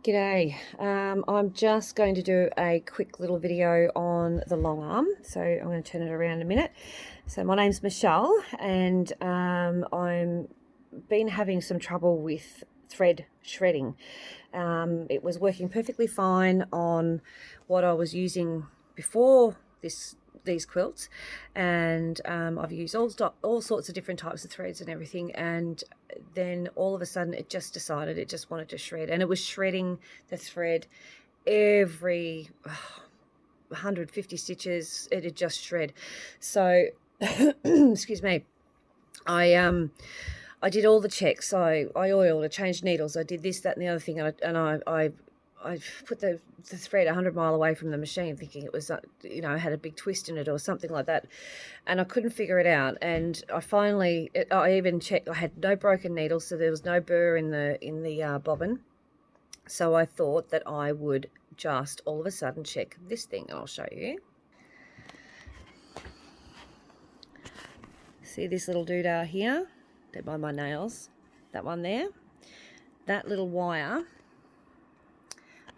G'day. I'm just going to do a quick little video on the long arm. So I'm going to turn it around in a minute. So my name's Michelle, and I'm been having some trouble with thread shredding. It was working perfectly fine on what I was using before these quilts, and I've used all sorts of different types of threads and everything, and then all of a sudden it just decided it just wanted to shred, and it was shredding the thread every 150 stitches. It'd just shred. So excuse me, I did all the checks. I oiled, I changed needles, I did this, that, and the other thing, and I put the thread 100 mile away from the machine, thinking it was, had a big twist in it or something like that, and I couldn't figure it out. And I even checked. I had no broken needles, so there was no burr in the bobbin. So I thought that I would just all of a sudden check this thing, and I'll show you. See this little doodah here? They're by my nails. That one there. That little wire.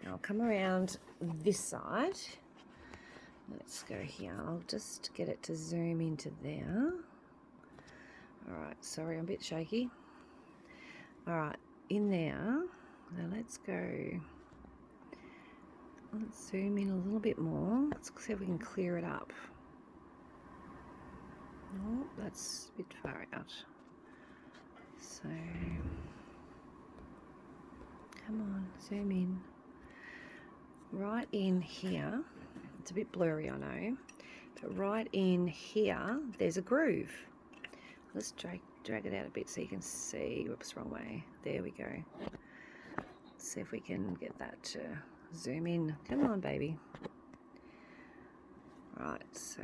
Now I'll come around this side. Let's go here. I'll just get it to zoom into there. Alright, sorry, I'm a bit shaky. Alright, in there. Now let's zoom in a little bit more. Let's see if we can clear it up. Oh, that's a bit far out. So, come on, zoom in. Right in here, it's a bit blurry, I know, but right in here, there's a groove. Let's drag it out a bit so you can see. Whoops, wrong way. There we go. Let's see if we can get that to zoom in. Come on, baby. Right, so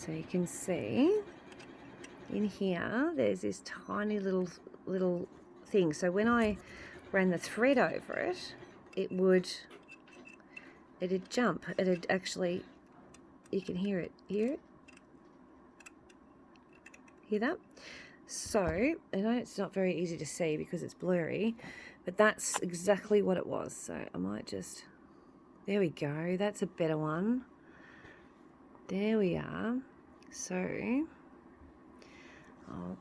you can see in here, there's this tiny little thing. So when I ran the thread over it, it'd jump. It'd actually, you can hear it. Hear that? So, I know it's not very easy to see because it's blurry, but that's exactly what it was. So I might just, there we go. That's a better one. There we are. So I'll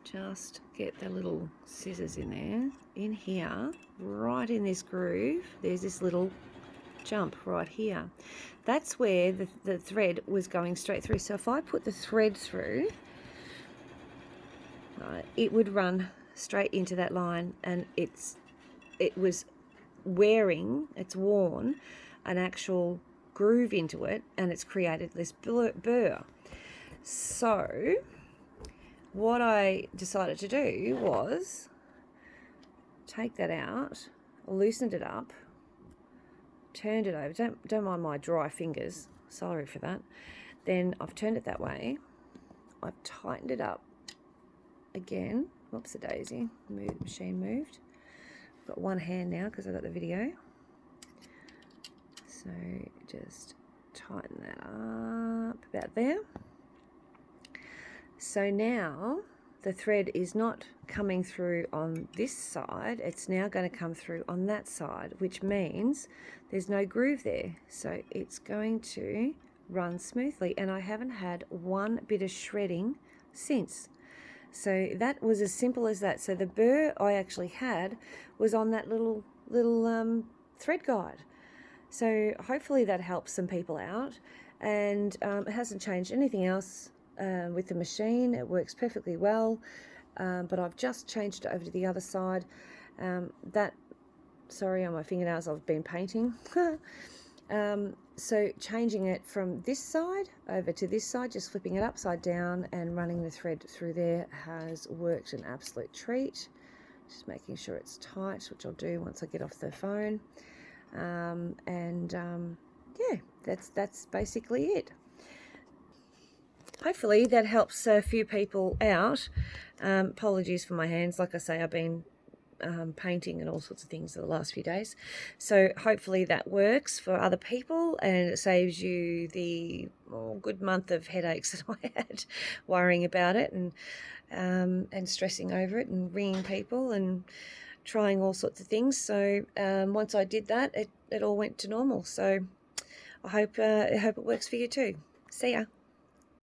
just get the little scissors in there. In here, right in this groove, there's this little jump right here. That's where the thread was going straight through. So if I put the thread through, right, it would run straight into that line, and it was wearing, it's worn an actual groove into it, and it's created this burr. So what I decided to do was take that out, loosened it up, turned it over. Don't mind my dry fingers, sorry for that. Then I've turned it that way. I've tightened it up again. Whoops, a daisy. The machine moved. I've got one hand now because I got the video. So just tighten that up about there. So now the thread is not coming through on this side, it's now going to come through on that side, which means there's no groove there. So it's going to run smoothly, and I haven't had one bit of shredding since. So that was as simple as that. So the burr I actually had was on that little thread guide. So hopefully that helps some people out, and it hasn't changed anything else with the machine. It works perfectly well, but I've just changed it over to the other side. Sorry on my fingernails, I've been painting. So changing it from this side over to this side, just flipping it upside down and running the thread through there has worked an absolute treat. Just making sure it's tight, which I'll do once I get off the phone. Yeah, that's basically it. Hopefully that helps a few people out. Apologies for my hands. Like I say, I've been painting and all sorts of things the last few days. So hopefully that works for other people, and it saves you the good month of headaches that I had worrying about it and stressing over it and ringing people and trying all sorts of things. So once I did that, it all went to normal. So I hope it works for you too. See ya.